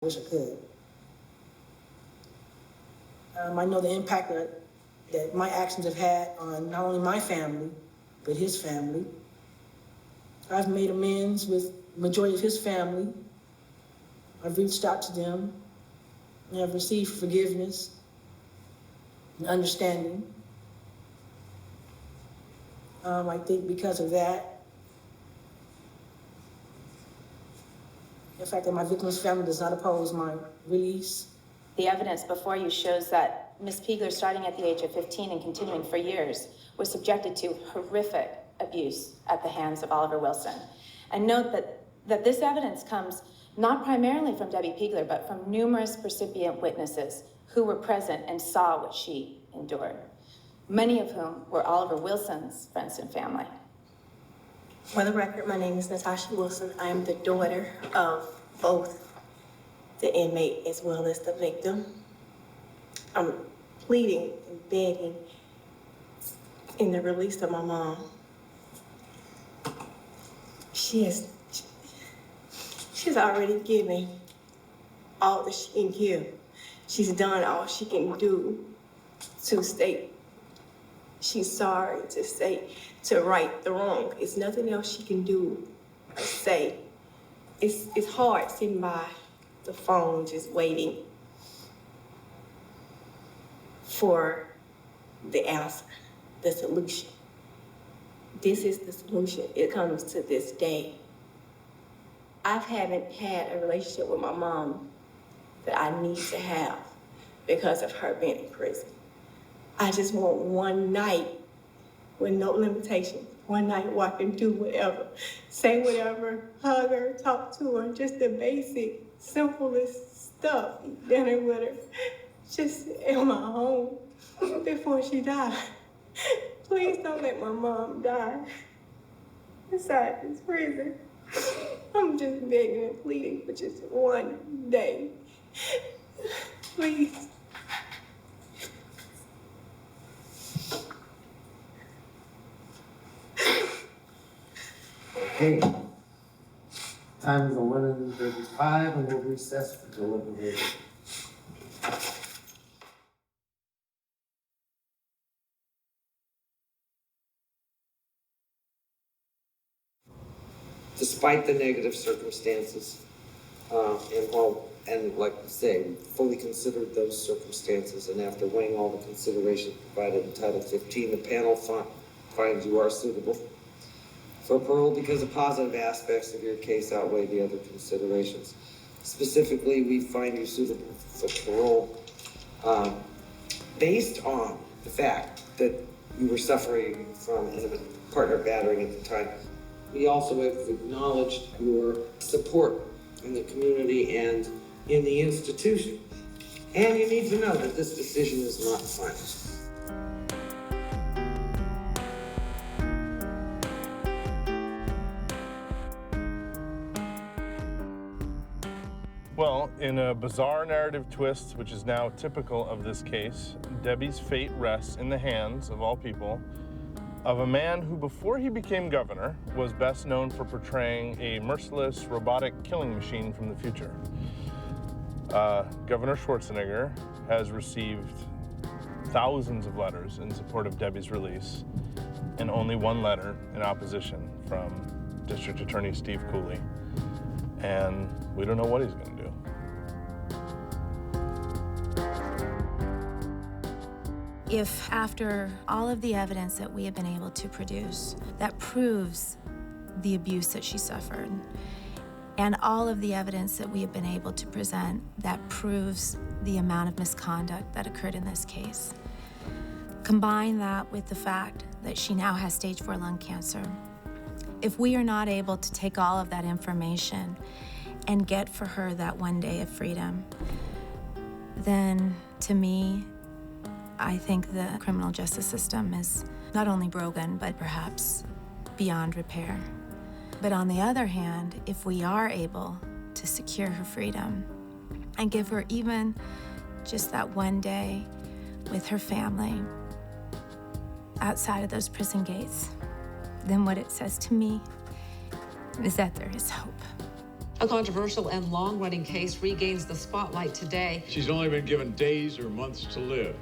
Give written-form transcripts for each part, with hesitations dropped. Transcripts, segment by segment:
wish I could. I know the impact that my actions have had on not only my family, but his family. I've made amends with the majority of his family. I've reached out to them and have received forgiveness and understanding. I think because of that, the fact that my victim's family does not oppose my release. The evidence before you shows that Ms. Piegler, starting at the age of 15 and continuing for years, was subjected to horrific abuse at the hands of Oliver Wilson. And note that this evidence comes not primarily from Debbie Piegler, but from numerous recipient witnesses who were present and saw what she endured, many of whom were Oliver Wilson's friends and family. For the record, my name is Natasha Wilson. I am the daughter of both the inmate as well as the victim. I'm pleading and begging in the release of my mom. She's already given all that she can give. She's done all she can do to state she's sorry, to right the wrong. It's nothing else she can do or say. It's hard sitting by the phone just waiting for the answer, the solution. This is the solution. It comes to this day. I haven't had a relationship with my mom that I need to have because of her being in prison. I just want one night with no limitation, one night where I can do whatever, say whatever, hug her, talk to her, just the basic, simplest stuff, eat dinner with her, just in my home before she died. Please don't let my mom die inside this prison. I'm just begging and pleading for just one day. Please. Okay. Time is 11:35 and we'll recess for deliberation. Despite the negative circumstances, and like we say, we fully considered those circumstances, and after weighing all the considerations provided in Title 15, the panel finds you are suitable for parole because the positive aspects of your case outweigh the other considerations. Specifically, we find you suitable for parole based on the fact that you were suffering from intimate partner battering at the time. We also have acknowledged your support in the community and in the institution. And you need to know that this decision is not final. Well, in a bizarre narrative twist, which is now typical of this case, Debbie's fate rests in the hands, of all people, of a man who, before he became governor, was best known for portraying a merciless robotic killing machine from the future. Governor Schwarzenegger has received thousands of letters in support of Debbie's release, and only one letter in opposition from District Attorney Steve Cooley. And we don't know what he's going to do. If after all of the evidence that we have been able to produce that proves the abuse that she suffered, and all of the evidence that we have been able to present that proves the amount of misconduct that occurred in this case, combine that with the fact that she now has stage 4 lung cancer, if we are not able to take all of that information and get for her that one day of freedom, then to me, I think the criminal justice system is not only broken, but perhaps beyond repair. But on the other hand, if we are able to secure her freedom and give her even just that one day with her family outside of those prison gates, then what it says to me is that there is hope. A controversial and long-running case regains the spotlight today. She's only been given days or months to live.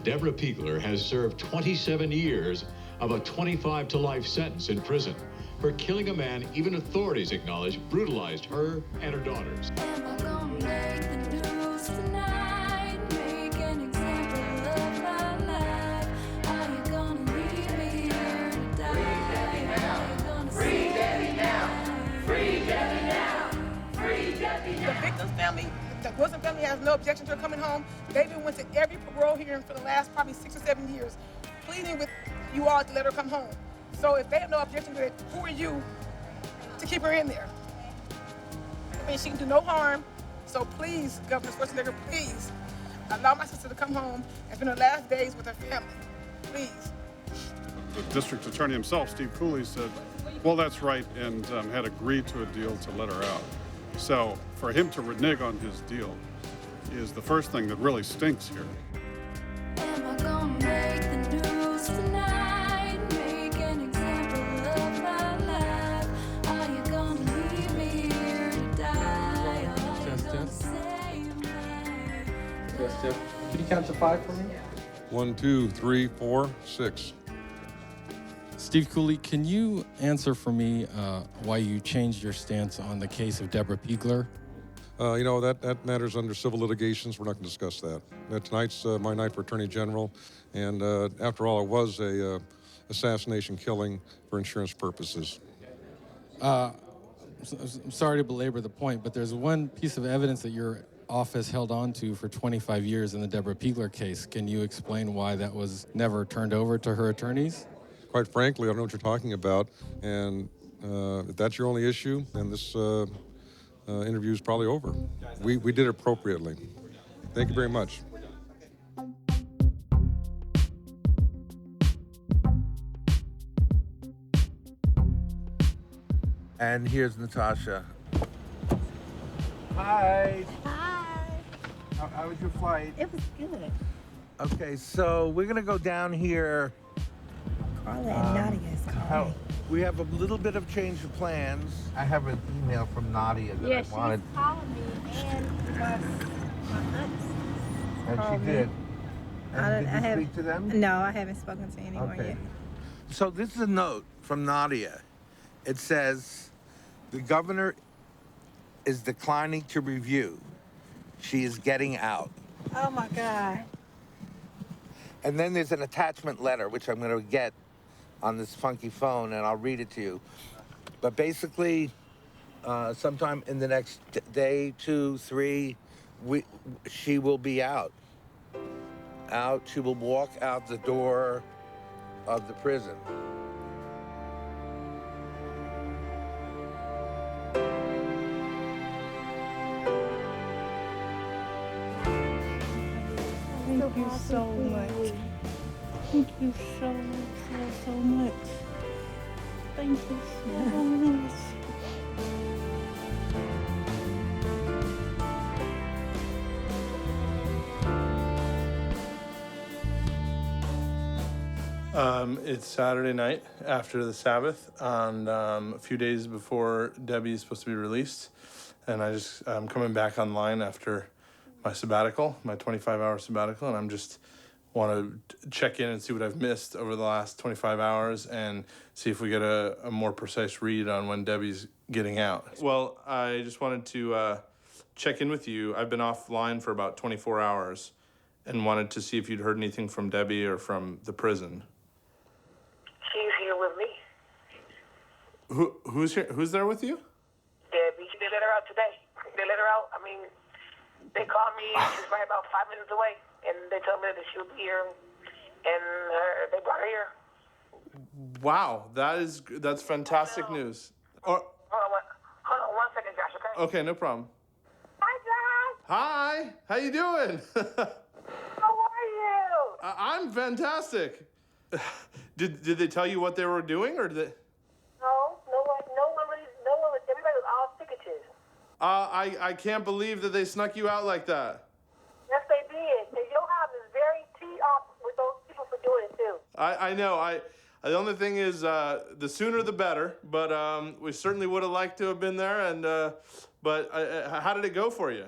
Deborah Piegler has served 27 years of a 25 to life sentence in prison for killing a man even authorities acknowledge brutalized her and her daughters. Am I gonna make the news tonight? Make an example of my life? Are you gonna leave me here to die? Are you gonna free Debbie now? Free Debbie now! Free Debbie now! The victim's family, the Wilson family has no objection to her coming home. They've been went to every parole hearing for the last probably 6 or 7 years, pleading with you all to let her come home. So if they have no objection to it, who are you to keep her in there? I mean, she can do no harm. So please, Governor Schwarzenegger, please allow my sister to come home and spend her last days with her family. Please. The district attorney himself, Steve Cooley, said, well, that's right, and had agreed to a deal to let her out. So for him to renege on his deal is the first thing that really stinks here. Am I gonna make the news tonight? Make an example of my life? Are you gonna leave me here to die? Are you gonna save my Test. Can you count to 5 for me? 1, 2, 3, 4, 6. Steve Cooley, can you answer for me why you changed your stance on the case of Deborah Piegler? You know, that matters under civil litigations. We're not going to discuss that. Tonight's my night for Attorney General, and after all, it was a assassination killing for insurance purposes. I'm sorry to belabor the point, but there's one piece of evidence that your office held on to for 25 years in the Deborah Piegler case. Can you explain why that was never turned over to her attorneys? Quite frankly, I don't know what you're talking about, and if that's your only issue, then this interview is probably over. We did it appropriately. Thank you very much. And here's Natasha. Hi. Hi. How was your flight? It was good. Okay, so we're gonna go down here. Carla and Nadia is calling. We have a little bit of change of plans. I have an email from Nadia that I wanted. She's calling me and my aunts. And she did. And did you speak to them? No, I haven't spoken to anyone yet. So this is a note from Nadia. It says, the governor is declining to review. She is getting out. Oh my God. And then there's an attachment letter, which I'm going to get on this funky phone, and I'll read it to you. But basically, sometime in the next day, 2, 3, she will be out. She will walk out the door of the prison. Thank you so much. Thank you so much. Thank you so much. It's Saturday night after the Sabbath, and a few days before Debbie is supposed to be released, and I'm coming back online after my sabbatical, my 25-hour sabbatical, and I'm just want to check in and see what I've missed over the last 25 hours and see if we get a more precise read on when Debbie's getting out. Well, I just wanted to check in with you. I've been offline for about 24 hours and wanted to see if you'd heard anything from Debbie or from the prison. She's here with me. Who's here? Who's there with you? Debbie. They let her out today. They let her out. I mean, they called me. She's right about 5 minutes away, and they told me that she'll be here, and they brought her here. Wow, that's fantastic news. Hold on 1 second, Josh. Okay. Okay, no problem. Hi, Josh. Hi. How you doing? How are you? I'm fantastic. Did they tell you what they were doing, or did they? No one. Everybody was all secretive. I can't believe that they snuck you out like that. Yes, they did. And your house is very teed off with those people for doing it too. I know. The only thing is, the sooner the better. But we certainly would have liked to have been there, and But how did it go for you?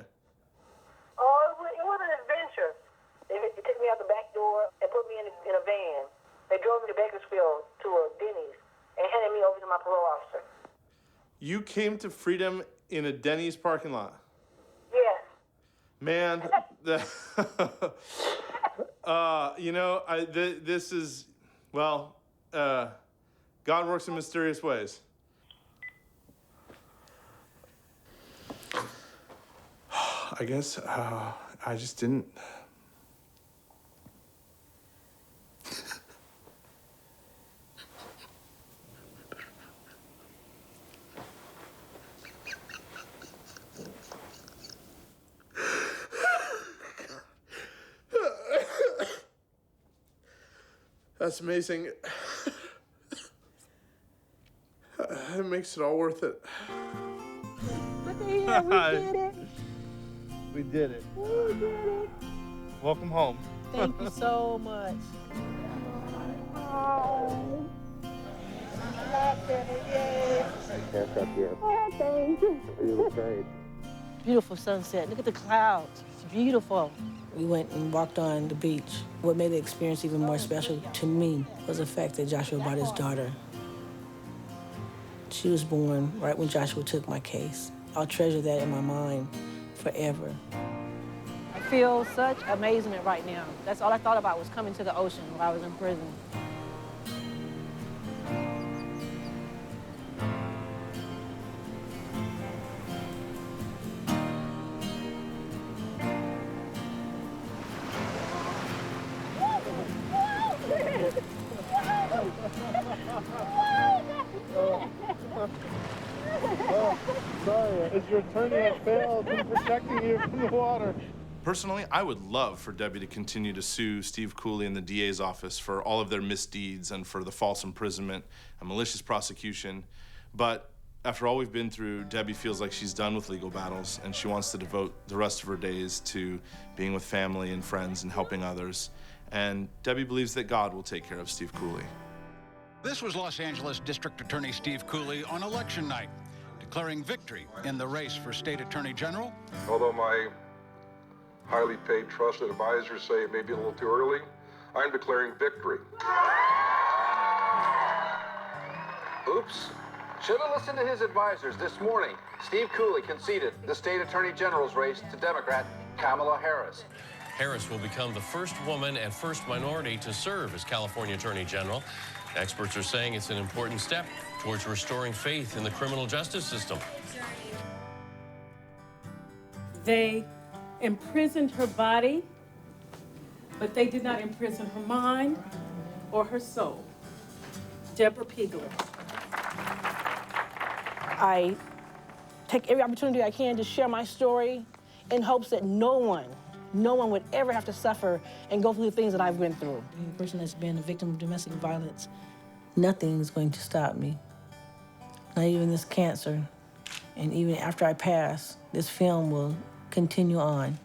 Oh, it was an adventure. They took me out the back door and put me in a van. They drove me to Bakersfield to a Denny's and handed me over to my parole officer. You came to freedom in a Denny's parking lot. Yes. Man, this is, well, God works in mysterious ways. I guess I just didn't. That's amazing. It makes it all worth it. Look at here, we did it. We did it. We did it. Welcome home. Thank you so much. Oh. You look great. Beautiful sunset. Look at the clouds. It's beautiful. We went and walked on the beach. What made the experience even more special to me was the fact that Joshua brought his daughter. She was born right when Joshua took my case. I'll treasure that in my mind forever. I feel such amazement right now. That's all I thought about was coming to the ocean while I was in prison. Sorry, it's your attorney that failed in protecting you from the water. Personally, I would love for Debbie to continue to sue Steve Cooley and the DA's office for all of their misdeeds and for the false imprisonment and malicious prosecution. But after all we've been through, Debbie feels like she's done with legal battles and she wants to devote the rest of her days to being with family and friends and helping others. And Debbie believes that God will take care of Steve Cooley. This was Los Angeles District Attorney Steve Cooley on election night, declaring victory in the race for State Attorney General. Although my highly paid trusted advisors say it may be a little too early, I'm declaring victory. Oops. Should have listened to his advisors this morning. Steve Cooley conceded the State Attorney General's race to Democrat Kamala Harris. Harris will become the first woman and first minority to serve as California Attorney General. Experts are saying it's an important step towards restoring faith in the criminal justice system. They imprisoned her body, but they did not imprison her mind or her soul. Deborah Pigler. I take every opportunity I can to share my story in hopes that no one would ever have to suffer and go through the things that I've been through. Being a person that's been a victim of domestic violence, nothing is going to stop me. Not even this cancer. And even after I pass, this film will continue on.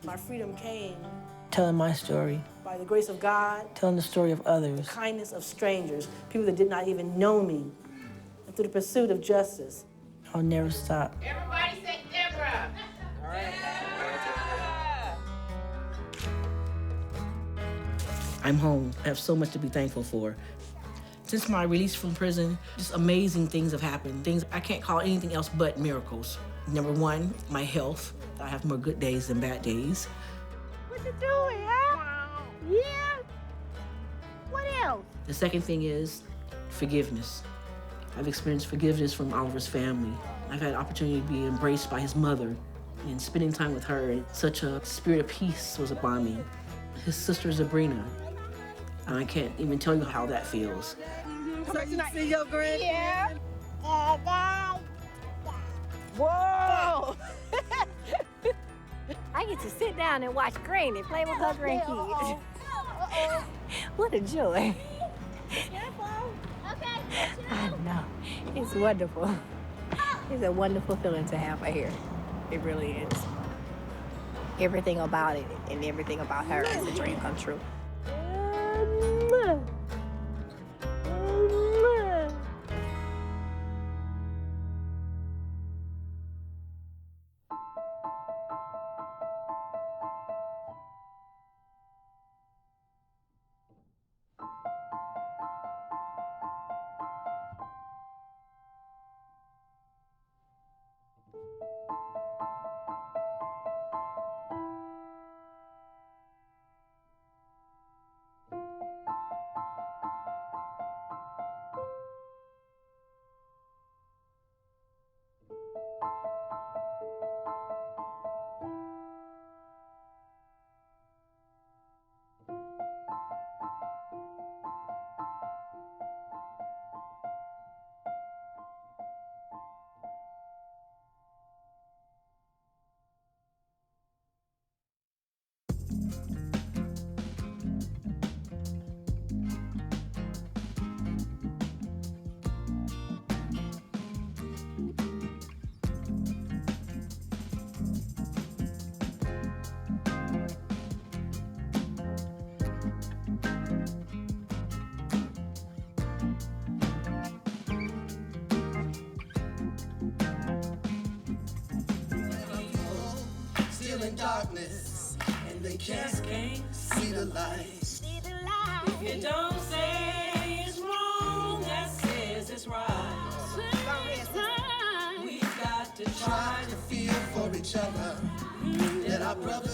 My freedom came telling my story. By the grace of God, telling the story of others. The kindness of strangers, people that did not even know me. And through the pursuit of justice, I'll never stop. Everybody say Deborah. All right. I'm home. I have so much to be thankful for. Since my release from prison, just amazing things have happened. Things I can't call anything else but miracles. Number one, my health. I have more good days than bad days. What you doing, huh? Yeah? What else? The second thing is forgiveness. I've experienced forgiveness from Oliver's family. I've had the opportunity to be embraced by his mother and spending time with her. Such a spirit of peace was upon me. His sister, Sabrina. And I can't even tell you how that feels. So you see your granny? Yeah. Whoa! I get to sit down and watch Granny play with her grandkids. What a joy. I know. It's wonderful. It's a wonderful feeling to have her here. It really is. Everything about it and everything about her is a dream come true. in darkness, and they can't see the light. If you don't say it's wrong, that says it's right. We've got to Try to feel for each other. Let our brothers